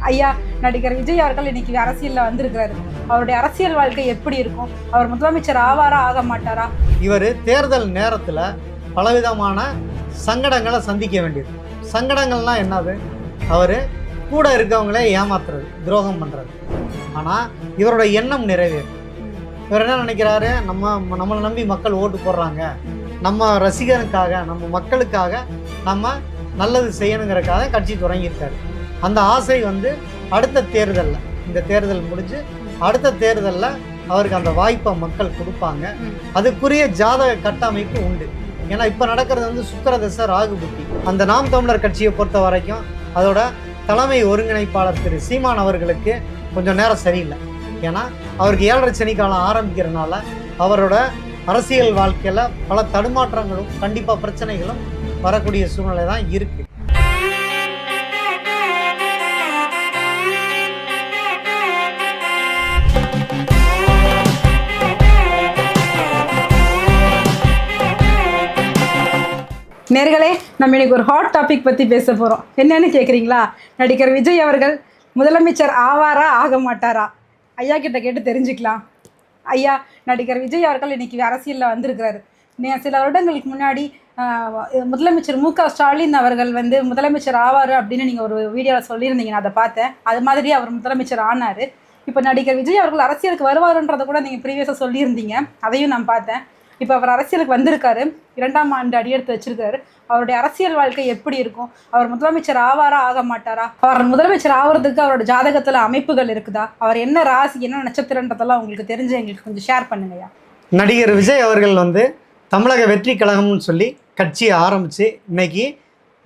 ஐயா நடிகர் விஜய் அவர்கள் இன்னைக்கு அரசியலில் வந்திருக்கிறாரு. அவருடைய அரசியல் வாழ்க்கை எப்படி இருக்கும்? அவர் முதலமைச்சர் ஆவாரா ஆக மாட்டாரா? இவர் தேர்தல் நேரத்தில் பலவிதமான சங்கடங்களை சந்திக்க வேண்டியது. சங்கடங்கள்லாம் என்னது? அவர் கூட இருக்கவங்களே ஏமாத்துறது, துரோகம் பண்ணுறது. ஆனால் இவரோட எண்ணம் நிறைவேறும். இவர் என்ன நினைக்கிறாரு? நம்மளை நம்பி மக்கள் ஓட்டு போடுறாங்க, நம்ம ரசிகனுக்காக, நம்ம மக்களுக்காக நம்ம நல்லது செய்யணுங்கிறக்காக கட்சி தொடங்கியிருக்காரு. அந்த ஆசை அடுத்த தேர்தலில், இந்த தேர்தல் முடிஞ்சு அடுத்த தேர்தலில் அவருக்கு அந்த வாய்ப்பை மக்கள் கொடுப்பாங்க. அதுக்குரிய ஜாதக கட்டமைப்பு உண்டு. ஏன்னா இப்போ நடக்கிறது சுக்கிர தசை, ராகு புத்தி. அந்த நாம் தமிழர் கட்சியை பொறுத்த வரைக்கும் அதோட தலைமை ஒருங்கிணைப்பாளர் திரு சீமான் அவர்களுக்கு கொஞ்சம் நேரம் சரியில்லை. ஏன்னா அவருக்கு 7.5 சனி காலம் ஆரம்பிக்கிறதுனால அவரோட அரசியல் வாழ்க்கையில் பல தடுமாற்றங்களும் கண்டிப்பாக பிரச்சனைகளும் வரக்கூடிய சூழ்நிலை தான் இருக்குது. நேர்களே, நம்ம இன்னைக்கு ஒரு ஹாட் டாபிக் பற்றி பேச போகிறோம். என்னன்னு கேட்குறீங்களா? நடிகர் விஜய் அவர்கள் முதலமைச்சர் ஆவாரா ஆக மாட்டாரா? ஐயா கிட்ட கேட்டு தெரிஞ்சுக்கலாம். ஐயா, நடிகர் விஜய் அவர்கள் இன்னைக்கு அரசியலில் வந்திருக்கிறாரு. சில வருடங்களுக்கு முன்னாடி முதலமைச்சர் மு.க. ஸ்டாலின் அவர்கள் முதலமைச்சர் ஆவார் அப்படின்னு நீங்கள் ஒரு வீடியோவில் சொல்லியிருந்தீங்க. நான் அதை பார்த்தேன். அது மாதிரி அவர் முதலமைச்சர் ஆனார். இப்போ நடிகர் விஜய் அவர்கள் அரசியலுக்கு வருவாருன்றதை கூட நீங்கள் ப்ரீவியஸாக சொல்லியிருந்தீங்க. அதையும் நான் பார்த்தேன். இப்போ அவர் அரசியலுக்கு வந்திருக்காரு. 2ஆம் ஆண்டு அடியெடுத்து வச்சிருக்காரு. அவருடைய அரசியல் வாழ்க்கை எப்படி இருக்கும்? அவர் முதலமைச்சர் ஆவாரா ஆக மாட்டாரா? அவர் முதலமைச்சர் ஆகிறதுக்கு அவரோட ஜாதகத்தில் அமைப்புகள் இருக்குதா? அவர் என்ன ராசி, என்ன நட்சத்திரன்றதெல்லாம் உங்களுக்கு தெரிஞ்சு எங்களுக்கு கொஞ்சம் ஷேர் பண்ணுங்கய்யா. நடிகர் விஜய் அவர்கள் தமிழக வெற்றி கழகம்னு சொல்லி கட்சியை ஆரம்பித்து இன்னைக்கு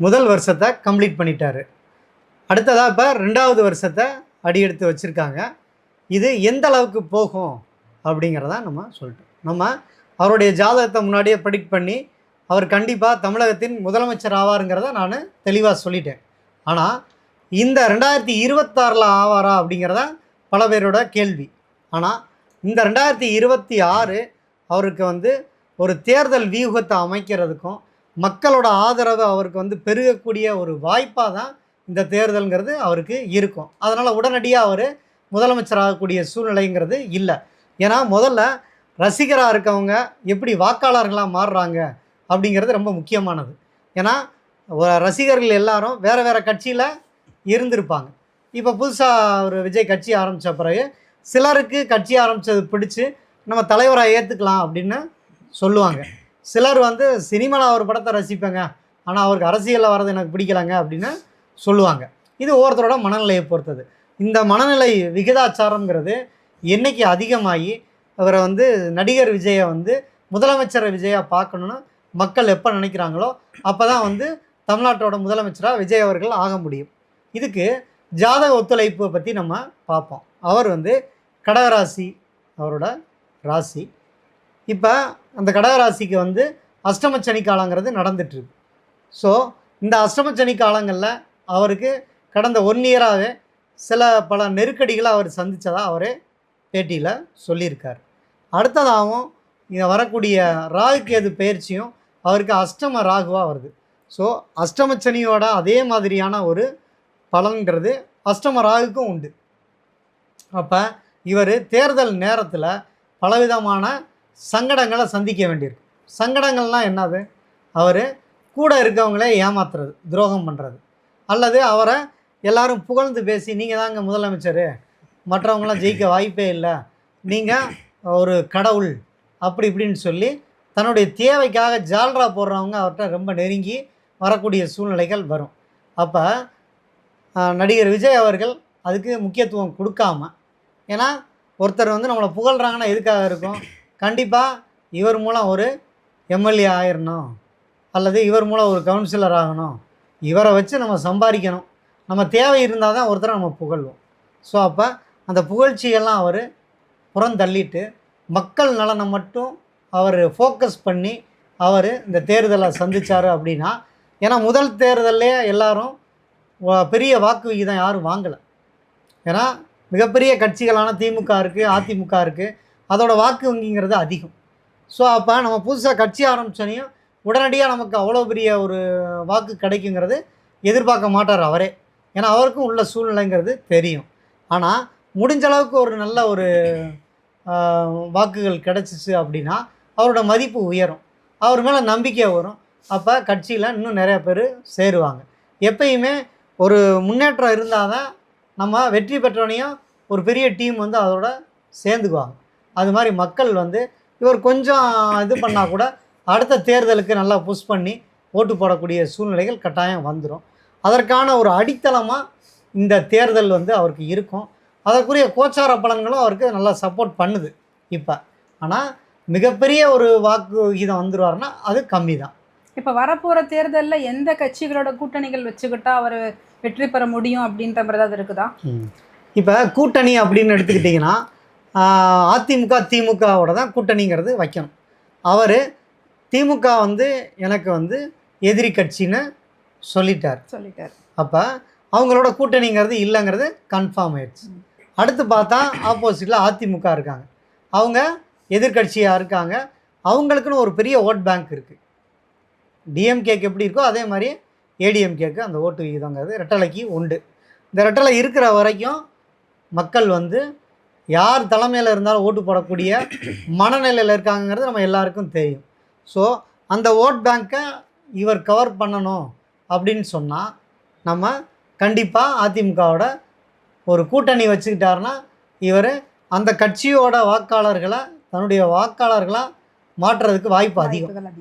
முதல் வருஷத்தை கம்ப்ளீட் பண்ணிட்டாரு. அடுத்ததாக இப்போ 2வது வருஷத்தை அடியெடுத்து வச்சுருக்காங்க. இது எந்த அளவுக்கு போகும் அப்படிங்கிறத நம்ம சொல்லிட்டோம். நம்ம அவருடைய ஜாதகத்தை முன்னாடியே ப்ரெடிக்ட் பண்ணி அவர் கண்டிப்பாக தமிழகத்தின் முதலமைச்சர் ஆவாருங்கிறத நான் தெளிவாக சொல்லிட்டேன். ஆனால் இந்த 2026 ஆவாரா அப்படிங்கிறத பல பேரோட கேள்வி. ஆனால் இந்த 2026 அவருக்கு ஒரு தேர்தல் வியூகத்தை அமைக்கிறதுக்கும் மக்களோட ஆதரவு அவருக்கு பெருகக்கூடிய ஒரு வாய்ப்பாக தான் இந்த தேர்தல்ங்கிறது அவருக்கு இருக்கும். அதனால் உடனடியாக அவர் முதலமைச்சர் ஆகக்கூடிய சூழ்நிலைங்கிறது இல்லை. ஏன்னா முதல்ல ரசிகராக இருக்கவங்க எப்படி வாக்காளர்களாக மாறுறாங்க அப்படிங்கிறது ரொம்ப முக்கியமானது. ஏன்னா ரசிகர்கள் எல்லாரும் வேறு வேறு கட்சியில் இருந்திருப்பாங்க. இப்போ புதுசாக ஒரு விஜய் கட்சி ஆரம்பித்த பிறகு சிலருக்கு கட்சி ஆரம்பித்தது பிடிச்சி நம்ம தலைவராக ஏற்றுக்கலாம் அப்படின்னு சொல்லுவாங்க. சிலர் சினிமாவில் ஒரு படத்தை ரசிப்பாங்க, ஆனால் அவருக்கு அரசியலில் வர்றது எனக்கு பிடிக்கலாங்க அப்படின்னு சொல்லுவாங்க. இது ஒவ்வொருத்தரோட மனநிலையை பொறுத்தது. இந்த மனநிலை விகிதாச்சாரங்கிறது என்றைக்கு அதிகமாகி அவரை நடிகர் விஜயை முதலமைச்சர் விஜயாக பார்க்கணுன்னு மக்கள் எப்போ நினைக்கிறாங்களோ அப்போ தான் தமிழ்நாட்டோட முதலமைச்சராக விஜய் அவர்கள் ஆக முடியும். இதுக்கு ஜாதக ஒத்துழைப்பை பற்றி நம்ம பார்ப்போம். அவர் கடகராசி அவரோட ராசி. இப்போ அந்த கடகராசிக்கு அஷ்டமச்சனி காலங்கிறது நடந்துட்டுருக்கு. ஸோ இந்த அஷ்டமச்சனி காலங்களில் அவருக்கு கடந்த 1 இயராகவே பல நெருக்கடிகளை அவர் சந்தித்ததாக அவரே பேட்டியில் சொல்லியிருக்கார். அடுத்ததாகவும் இங்கே வரக்கூடிய ராகு கேது பயிற்சியும் அவருக்கு அஷ்டம ராகுவாக வருது. ஸோ அஷ்டமச்சனியோட அதே மாதிரியான ஒரு பலன்கிறது அஷ்டம ராகுக்கும் உண்டு. அப்போ இவர் தேர்தல் நேரத்தில் பலவிதமான சங்கடங்களை சந்திக்க வேண்டியிருக்கு. சங்கடங்கள்லாம் என்னது? அவர் கூட இருக்கவங்களே ஏமாத்துறது, துரோகம் பண்ணுறது, அல்லது அவரை எல்லாரும் புகழ்ந்து பேசி நீங்கள் தாங்க முதலமைச்சர், மற்றவங்களாம் ஜெயிக்க வாய்ப்பே இல்லை, நீங்கள் ஒரு கடவுள் அப்படி இப்படின்னு சொல்லி தன்னுடைய தேவைக்காக ஜால்ரா போடுறவங்க அவர்கிட்ட ரொம்ப நெருங்கி வரக்கூடிய சூழ்நிலைகள் வரும். அப்போ நடிகர் விஜய் அவர்கள் அதுக்கு முக்கியத்துவம் கொடுக்காம, ஏன்னா ஒருத்தர் நம்மளை புகழ்கிறாங்கன்னா எதுக்காக இருக்கும்? கண்டிப்பாக இவர் மூலம் ஒரு எம்எல்ஏ ஆயிடணும், அல்லது இவர் மூலம் ஒரு கவுன்சிலர் ஆகணும், இவரை வச்சு நம்ம சம்பாதிக்கணும், நம்ம தேவை இருந்தால் தான் ஒருத்தரை நம்ம புகழ்வோம். ஸோ அப்போ அந்த புகழ்ச்சியெல்லாம் அவர் புறந்தள்ளிட்டு மக்கள் நலனை மட்டும் அவர் ஃபோக்கஸ் பண்ணி அவர் இந்த தேர்தலை சந்தித்தார் அப்படின்னா, ஏன்னா முதல் தேர்தலே எல்லாரும் பெரிய வாக்கு விகிதம் யாரும் வாங்கலை. ஏன்னா மிகப்பெரிய கட்சிகளான திமுக இருக்குது, அதிமுக இருக்குது, அதோட வாக்கு வங்கிங்கிறது அதிகம். ஸோ அப்போ நம்ம புதுசாக கட்சி ஆரம்பித்தோனையும் உடனடியாக நமக்கு அவ்வளோ பெரிய ஒரு வாக்கு கிடைக்குங்கிறது எதிர்பார்க்க மாட்டார் அவரே. ஏன்னா அவருக்கும் உள்ள சூழ்நிலைங்கிறது தெரியும். ஆனால் முடிஞ்ச அளவுக்கு ஒரு நல்ல ஒரு வாக்குகள் கிடச்சிச்சு அப்படின்னா அவரோட மதிப்பு உயரும், அவர் மேலே நம்பிக்கை வரும். அப்போ கட்சியில் இன்னும் நிறையா பேர் சேருவாங்க. எப்பயுமே ஒரு முன்னேற்றம் இருந்தால் தான் நம்ம வெற்றி பெற்றவனையும் ஒரு பெரிய டீம் வந்து அதோட சேர்ந்துக்குவாங்க. அது மாதிரி மக்கள் வந்து இவர் கொஞ்சம் இது பண்ணால் கூட அடுத்த தேர்தலுக்கு நல்லா புஷ் பண்ணி ஓட்டு போடக்கூடிய சூழ்நிலைகள் கட்டாயம் வந்துடும். அதற்கான ஒரு அடித்தளமாக இந்த தேர்தல் வந்து அவருக்கு இருக்கும். அதற்குரிய கோச்சார பலன்களும் அவருக்கு நல்லா சப்போர்ட் பண்ணுது இப்போ. ஆனால் மிகப்பெரிய ஒரு வாக்கு விகிதம் வந்துடுவார்னா அது கம்மி தான். இப்போ வரப்போகிற தேர்தலில் எந்த கட்சிகளோட கூட்டணிகள் வச்சுக்கிட்டா அவர் வெற்றி பெற முடியும் அப்படின்ற மாதிரி ஏதாவது இருக்குதா? இப்போ கூட்டணி அப்படின்னு எடுத்துக்கிட்டிங்கன்னா அதிமுக திமுகவோட தான் கூட்டணிங்கிறது வைக்கணும். அவர் திமுக வந்து எனக்கு வந்து எதிரி கட்சின்னு சொல்லிட்டார். அப்போ அவங்களோட கூட்டணிங்கிறது இல்லைங்கிறது கன்ஃபார்ம் ஆயிடுச்சு. அடுத்து பார்த்தா ஆப்போசிட்டில் அதிமுக இருக்காங்க, அவங்க எதிர்கட்சியாக இருக்காங்க, அவங்களுக்குன்னு ஒரு பெரிய ஓட் பேங்க் இருக்குது. டிஎம்கேக்கு எப்படி இருக்கோ அதே மாதிரி ஏடிஎம்கேக்கு அந்த ஓட்டு விகிதங்கிறது ரெட்டலைக்கு உண்டு. இந்த ரெட்டலை இருக்கிற வரைக்கும் மக்கள் வந்து யார் தலைமையில் இருந்தாலும் ஓட்டு போடக்கூடிய மனநிலையில் இருக்காங்கிறது நம்ம எல்லாருக்கும் தெரியும். ஸோ அந்த ஓட் பேங்க்கை இவர் கவர் பண்ணணும் அப்படின்னு சொன்னால் நம்ம கண்டிப்பாக அதிமுகவோட ஒரு கூட்டணி வச்சுக்கிட்டாருன்னா இவர் அந்த கட்சியோட வாக்காளர்களை தன்னுடைய வாக்காளர்களாக மாற்றுறதுக்கு வாய்ப்பு அதிகம்.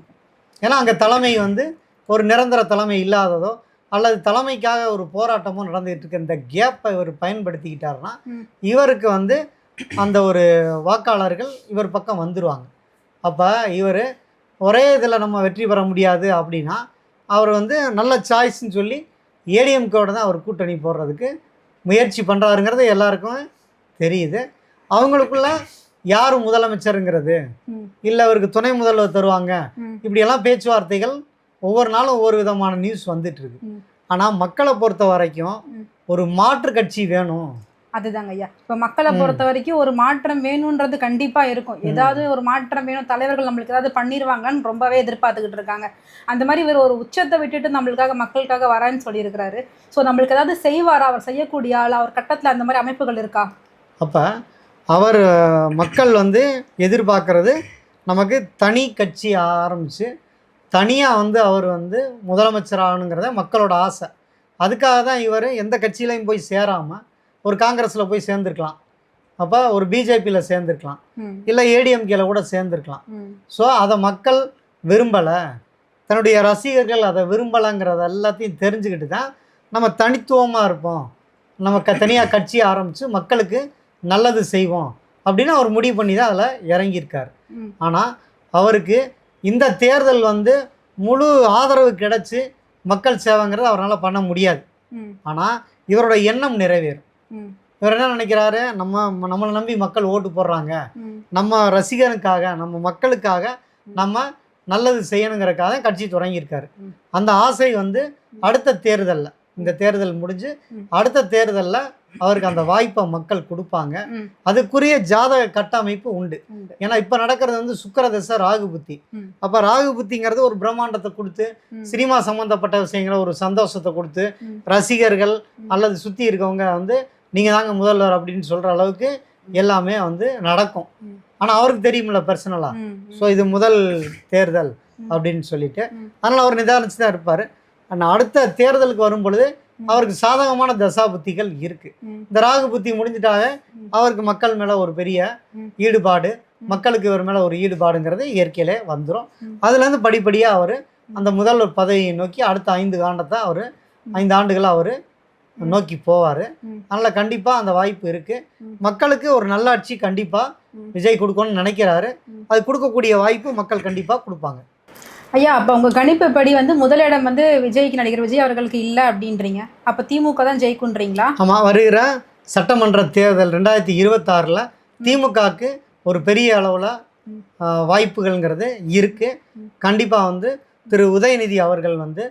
ஏன்னா அங்கே தலைமை வந்து ஒரு நிரந்தர தலைமை இல்லாததோ அல்லது தலைமைக்காக ஒரு போராட்டமோ நடந்துகிட்டு இருக்க இந்த கேப்பை இவர் பயன்படுத்திக்கிட்டாருன்னா இவருக்கு வந்து அந்த ஒரு வாக்காளர்கள் இவர் பக்கம் வந்துடுவாங்க. அப்போ இவர் ஒரே இதில் நம்ம வெற்றி பெற முடியாது அப்படின்னா அவர் வந்து நல்ல சாய்ஸ்ன்னு சொல்லி ஏடிஎம்கோட தான் அவர் கூட்டணி போடுறதுக்கு முயற்சி பண்ணுறாருங்கிறது எல்லாருக்கும் தெரியுது. அவங்களுக்குள்ள யார் முதலமைச்சருங்கிறது இல்லை அவருக்கு துணை முதல்வர் தருவாங்க, இப்படியெல்லாம் பேச்சுவார்த்தைகள் ஒவ்வொரு நாளும் ஒவ்வொரு விதமான நியூஸ் வந்துட்டு இருக்கு. ஆனால் மக்களை பொறுத்த வரைக்கும் ஒரு மாற்று கட்சி வேணும். அதுதாங்க ஐயா, இப்போ மக்களை பொறுத்த வரைக்கும் ஒரு மாற்றம் வேணுன்றது கண்டிப்பாக இருக்கும். ஏதாவது ஒரு மாற்றம் வேணும், தலைவர்கள் நம்மளுக்கு ஏதாவது பண்ணிடுவாங்கன்னு ரொம்பவே எதிர்பார்த்துக்கிட்டு இருக்காங்க. அந்த மாதிரி இவர் ஒரு உச்சத்தை விட்டுட்டு நம்மளுக்காக மக்களுக்காக வரேன்னு சொல்லியிருக்கிறாரு. ஸோ நம்மளுக்கு ஏதாவது செய்வாரா, அவர் செய்யக்கூடிய ஆள், அவர் கட்டத்தில் அந்த மாதிரி அமைப்புகள் இருக்கா? அப்போ அவர் மக்கள் வந்து எதிர்பார்க்கறது நமக்கு தனி கட்சி ஆரம்பித்து தனியாக வந்து அவர் வந்து முதலமைச்சர் ஆகணுங்கிறத மக்களோட ஆசை. அதுக்காக தான் இவர் எந்த கட்சியிலையும் போய் சேராமல் ஒரு காங்கிரஸில் போய் சேர்ந்துருக்கலாம், அப்போ ஒரு பிஜேபியில் சேர்ந்துருக்கலாம், இல்லை ஏடிஎம்கேல கூட சேர்ந்துருக்கலாம். ஸோ அதை மக்கள் விரும்பலை, தன்னுடைய ரசிகர்கள் அதை விரும்பலைங்கிறத எல்லாத்தையும் தெரிஞ்சுக்கிட்டு தான் நம்ம தனித்துவமாக இருப்போம், நம்ம தனியாக கட்சி ஆரம்பித்து மக்களுக்கு நல்லது செய்வோம் அப்படின்னு அவர் முடிவு பண்ணி தான் அதில் இறங்கியிருக்கார். ஆனால் அவருக்கு இந்த தேர்தல் வந்து முழு ஆதரவு கிடைச்சி மக்கள் சேவைங்கிறது அவரால் பண்ண முடியாது. ஆனால் இவரோட எண்ணம் நிறைவேறும். இவர் என்ன நினைக்கிறாரு, நம்மளை நம்பி மக்கள் ஓட்டு போடுறாங்க, நம்ம ரசிகனுக்காக நம்ம மக்களுக்காக நம்ம நல்லது செய்யணுங்கிறக்காக கட்சி தொடங்கியிருக்காரு. அந்த ஆசை வந்து அடுத்த தேர்தலில், இந்த தேர்தல் முடிஞ்சு அடுத்த தேர்தலில் அவருக்கு அந்த வாய்ப்பை மக்கள் கொடுப்பாங்க. அதுக்குரிய ஜாதக கட்டமைப்பு உண்டு. ஏன்னா இப்போ நடக்கிறது வந்து சுக்கிர தசை ராகு புத்தி. அப்போ ராகு புத்திங்கிறது ஒரு பிரம்மாண்டத்தை கொடுத்து சினிமா சம்மந்தப்பட்ட விஷயங்களை ஒரு சந்தோஷத்தை கொடுத்து ரசிகர்கள் அல்லது சுற்றி இருக்கவங்க வந்து நீங்கள் தாங்க முதல்வர் அப்படின்னு சொல்கிற அளவுக்கு எல்லாமே வந்து நடக்கும். ஆனால் அவருக்கு தெரியுமில்ல பர்சனலாக, ஸோ இது முதல் தேர்தல் அப்படின்னு சொல்லிட்டு அதனால் அவர் நிதானிச்சு தான் இருப்பார். ஆனால் அடுத்த தேர்தலுக்கு வரும் பொழுது அவருக்கு சாதகமான தசா புத்திகள் இருக்கு. இந்த ராகு புத்தி முடிஞ்சிட்டாக அவருக்கு மக்கள் மேலே ஒரு பெரிய ஈடுபாடு, மக்களுக்கு இவர் மேலே ஒரு ஈடுபாடுங்கிறது இயற்கையிலே வந்துடும். அதுலேருந்து படிப்படியாக அவர் அந்த முதல்வர் பதவியை நோக்கி அடுத்த 5 ஆண்டுகளை அவர் நோக்கி போவார். அதனால் கண்டிப்பாக அந்த வாய்ப்பு இருக்குது. மக்களுக்கு ஒரு நல்லாட்சி கண்டிப்பாக விஜய் கொடுக்கணும்னு நினைக்கிறாரு. அது கொடுக்கக்கூடிய வாய்ப்பு மக்கள் கண்டிப்பாக கொடுப்பாங்க. ஐயா, அப்போ உங்கள் கணிப்புப்படி வந்து முதலிடம் வந்து விஜய்க்கு, நடிகர் விஜய் அவர்களுக்கு இல்லை அப்படின்றீங்க. அப்போ திமுக தான் ஜெயிக்குன்றீங்களா? ஆமாம், வருகிற சட்டமன்ற தேர்தல் 2026 திமுகவுக்கு ஒரு பெரிய அளவில் வாய்ப்புகள்ங்கிறது இருக்குது. கண்டிப்பாக வந்து திரு உதயநிதி அவர்கள் வந்து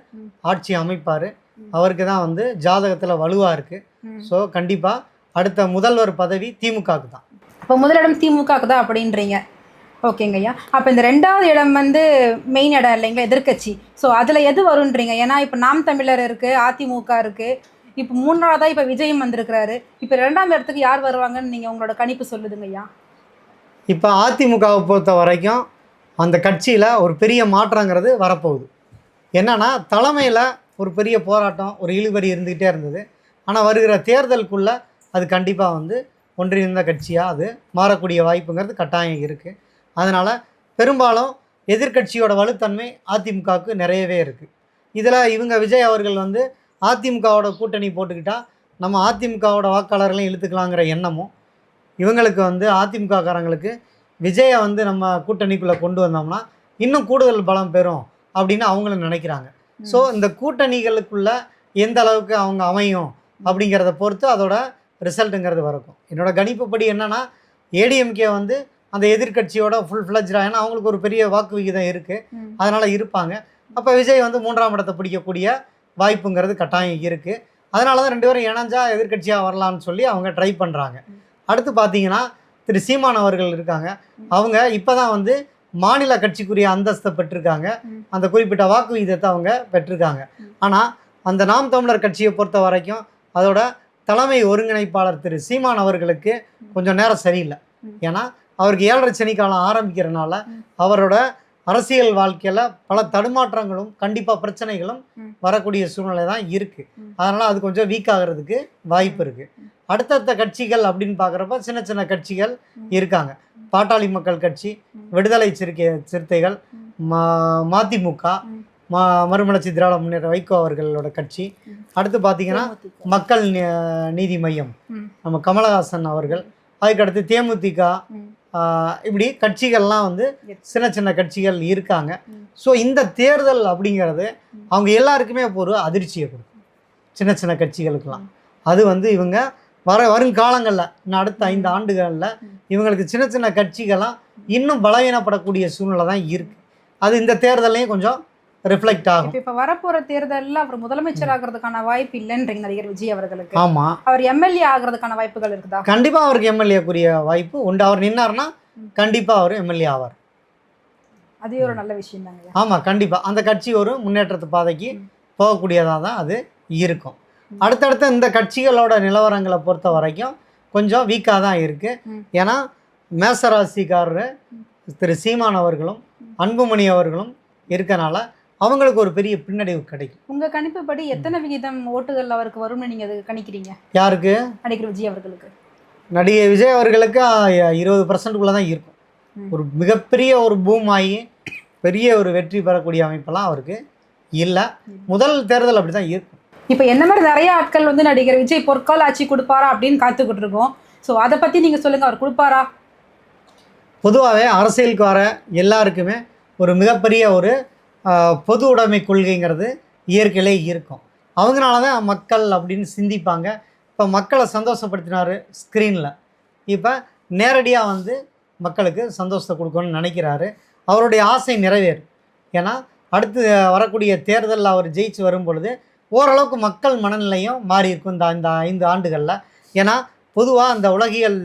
ஆட்சி அமைப்பார். அவருக்கு தான் வந்து ஜாதகத்தில் வலுவாக இருக்குது. ஸோ கண்டிப்பாக அடுத்த முதல்வர் பதவி திமுகவுக்கு தான். அப்போ முதலிடம் திமுகவுக்கு தான் அப்படின்றீங்க. ஓகேங்க ஐயா. அப்போ இந்த 2வது இடம் வந்து மெயின் இடம் இல்லைங்களா, எதிர்கட்சி. ஸோ அதில் எது வருன்றீங்க? ஏன்னா இப்போ நாம் தமிழர் இருக்குது, அதிமுக இருக்குது, இப்போ 3ஆவதா இப்போ விஜயும் வந்திருக்கிறாரு. இப்போ 2ஆம் இடத்துக்கு யார் வருவாங்கன்னு நீங்கள் உங்களோட கணிப்பு சொல்லுதுங்க ஐயா? இப்போ அதிமுகவை பொறுத்த வரைக்கும் அந்த கட்சியில் ஒரு பெரிய மாற்றங்கிறது வரப்போகுது. என்னன்னா தலைமையில் ஒரு பெரிய போராட்டம், ஒரு இழுபறி இருந்துக்கிட்டே இருந்தது. ஆனால் வருகிற தேர்தலுக்குள்ளே அது கண்டிப்பாக வந்து ஒன்றிணைந்த கட்சியாக அது மாறக்கூடிய வாய்ப்புங்கிறது கட்டாயம் இருக்குது. அதனால் பெரும்பாலும் எதிர்க்கட்சியோட வலுத்தன்மை அதிமுகவுக்கு நிறையவே இருக்குது. இதில் இவங்க விஜய் அவர்கள் வந்து அதிமுகவோட கூட்டணி போட்டுக்கிட்டால் நம்ம அதிமுகவோட வாக்காளர்களையும் இழுத்துக்கலாங்கிற எண்ணமும், இவங்களுக்கு வந்து அதிமுககாரங்களுக்கு விஜயை வந்து நம்ம கூட்டணிக்குள்ளே கொண்டு வந்தோம்னா இன்னும் கூடுதல் பலம் பெறும் அப்படின்னு அவங்களும் நினைக்கிறாங்க. ஸோ இந்த கூட்டணிகளுக்குள்ள எந்த அளவுக்கு அவங்க அமையும் அப்படிங்கிறத பொறுத்து அதோட ரிசல்ட்டுங்கிறது வரக்கும். என்னோட கணிப்புப்படி என்னன்னா, ஏடிஎம்கே வந்து அந்த எதிர்க்கட்சியோட ஃபுல் ஃப்ளஜ்டாக, ஏன்னா அவங்களுக்கு ஒரு பெரிய வாக்கு விகிதம் இருக்குது, அதனால் இருப்பாங்க. அப்போ விஜய் வந்து 3ஆம் இடத்தை பிடிக்கக்கூடிய வாய்ப்புங்கிறது கட்டாயம் இருக்குது. அதனால தான் 2 பேரும் இணைஞ்சா எதிர்க்கட்சியாக வரலான்னு சொல்லி அவங்க ட்ரை பண்ணுறாங்க. அடுத்து பார்த்தீங்கன்னா திரு சீமான் அவர்கள் இருக்காங்க. அவங்க இப்போ தான் வந்து மாநில கட்சிக்குரிய அந்தஸ்தை பெற்றிருக்காங்க. அந்த குறிப்பிட்ட வாக்கு விகிதத்தை அவங்க பெற்றிருக்காங்க. ஆனால் அந்த நாம் தமிழர் கட்சியை பொறுத்த வரைக்கும் அதோட தலைமை ஒருங்கிணைப்பாளர் திரு சீமான் அவர்களுக்கு கொஞ்சம் நேரம் சரியில்லை. ஏன்னா அவருக்கு 7.5 சனி காலம் ஆரம்பிக்கிறனால அவரோட அரசியல் வாழ்க்கையில் பல தடுமாற்றங்களும் கண்டிப்பாக பிரச்சனைகளும் வரக்கூடிய சூழ்நிலை தான் இருக்குது. அதனால் அது கொஞ்சம் வீக் ஆகிறதுக்கு வாய்ப்பு இருக்குது. அடுத்தடுத்த கட்சிகள் அப்படின்னு பார்க்குறப்ப சின்ன சின்ன கட்சிகள் இருக்காங்க. பாட்டாளி மக்கள் கட்சி, விடுதலை சிறுத்தைகள், மதிமுக, மறுமலர்ச்சி திராவிட முன்னேற்ற வைகோ அவர்களோட கட்சி. அடுத்து பார்த்தீங்கன்னா மக்கள் நீதி மையம், நம்ம கமலஹாசன் அவர்கள். அதுக்கடுத்து தேமுதிக, இப்படி கட்சிகள்லாம் வந்து சின்ன சின்ன கட்சிகள் இருக்காங்க. ஸோ இந்த தேர்தல் அப்படிங்கிறது அவங்க எல்லாருக்குமே ஒரு அதிர்ச்சியை கொடுக்கும், சின்ன சின்ன கட்சிகளுக்கெல்லாம். அது வந்து இவங்க வருங்காலங்களில் இன்னும் அடுத்த 5 ஆண்டுகளில் இவங்களுக்கு சின்ன சின்ன கட்சிகள்லாம் இன்னும் பலவீனப்படக்கூடிய சூழ்நிலை தான் இருக்குது. அது இந்த தேர்தலையும் கொஞ்சம் ரிஃப்ளெக்ட் ஆகும். இப்போ வரப்போகிற தேர்தலில் அவர் முதலமைச்சர் ஆகிறதுக்கான வாய்ப்பு இல்லைன்றீங்க நடிகர் விஜய் அவர்களுக்கு. ஆமாம். அவர் எம்எல்ஏ ஆகிறதுக்கான வாய்ப்புகள் இருக்குதா? கண்டிப்பாக அவருக்கு எம்எல்ஏக்குரிய வாய்ப்பு உண்டு. அவர் நின்னார்னா கண்டிப்பாக அவர் எம்எல்ஏ ஆவார். அதே ஒரு நல்ல விஷயம் தாங்க. ஆமாம், கண்டிப்பாக அந்த கட்சி ஒரு முன்னேற்றத்து பாதைக்கு போகக்கூடியதாக தான் அது இருக்கும். அடுத்தடுத்த இந்த கட்சிகளோட நிலவரங்களை பொறுத்த வரைக்கும் கொஞ்சம் வீக்காக தான் இருக்குது. ஏன்னா மேசராசிக்காரர் திரு சீமான் அவர்களும் அன்புமணி அவர்களும் இருக்கனால அவங்களுக்கு ஒரு பெரிய பின்னடைவு கிடைக்கும். உங்கள் கணிப்புப்படி எத்தனை விகிதம் ஓட்டுகள் அவருக்கு வரும்னு நீங்கள் அது கணிக்கிறீங்க? யாருக்கு? நடிகர் விஜய் அவர்களுக்கு. நடிகை விஜய் அவர்களுக்கு 20% தான் இருக்கும். ஒரு மிகப்பெரிய ஒரு பூம் ஆகி பெரிய ஒரு வெற்றி பெறக்கூடிய அமைப்பெல்லாம் அவருக்கு இல்லை. முதல் தேர்தல் அப்படி தான் இருக்கும். இப்போ என்ன மாதிரி நிறைய ஆட்கள் வந்து நடிகர் விஜய் பொற்கால ஆட்சி கொடுப்பாரா அப்படின்னு காத்துக்கிட்டு இருக்கோம். ஸோ அதை பற்றி நீங்கள் சொல்லுங்கள், அவர் கொடுப்பாரா? பொதுவாகவே அரசியலுக்கு வர எல்லாருக்குமே ஒரு மிகப்பெரிய ஒரு பொது உடைமை கொள்கைங்கிறது இயற்கையிலே இருக்கும். அவங்களால தான் மக்கள் அப்படின்னு சிந்திப்பாங்க. இப்போ மக்களை சந்தோஷப்படுத்தினார் ஸ்க்ரீனில், இப்போ நேரடியாக வந்து மக்களுக்கு சந்தோஷத்தை கொடுக்கணும்னு நினைக்கிறாரு. அவருடைய ஆசை நிறைவேறும். ஏன்னா அடுத்து வரக்கூடிய தேர்தலில் அவர் ஜெயிச்சு வரும் பொழுது ஓரளவுக்கு மக்கள் மனநிலையும் மாறி இருக்கும் இந்த 5 ஆண்டுகளில். ஏன்னா பொதுவாக அந்த உலகியல்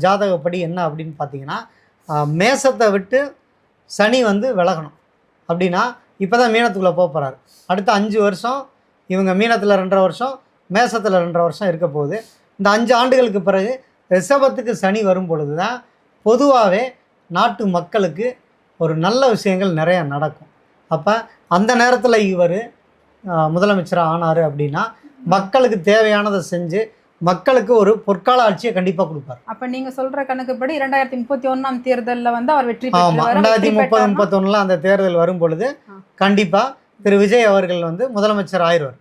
ஜாதகப்படி என்ன அப்படின்னு பார்த்தீங்கன்னா, மேசத்தை விட்டு சனி வந்து விலகணும் அப்படின்னா இப்போ தான் மீனத்துக்குள்ளே போகிறாரு. அடுத்த 5 வருஷம் இவங்க மீனத்தில் 2.5 வருஷம், மேசத்தில் 2.5 வருஷம் இருக்க போகுது. இந்த 5 ஆண்டுகளுக்கு பிறகு ரிஷபத்துக்கு சனி வரும் பொழுது தான் பொதுவாகவே நாட்டு மக்களுக்கு ஒரு நல்ல விஷயங்கள் நிறையா நடக்கும். அப்போ அந்த நேரத்தில் இவர் முதலமைச்சராக ஆனார் அப்படின்னா மக்களுக்கு தேவையானதை செஞ்சு மக்களுக்கு ஒரு பொற்கால ஆட்சியை கண்டிப்பாக கொடுப்பார். அப்போ நீங்கள் சொல்கிற கணக்குப்படி 2031ஆம் தேர்தலில் வந்து அவர் வெற்றி பெறுவார். ஆமாம், 2030-31 அந்த தேர்தல் வரும் பொழுது கண்டிப்பாக திரு விஜய் அவர்கள் வந்து முதலமைச்சர் ஆயிடுவார்.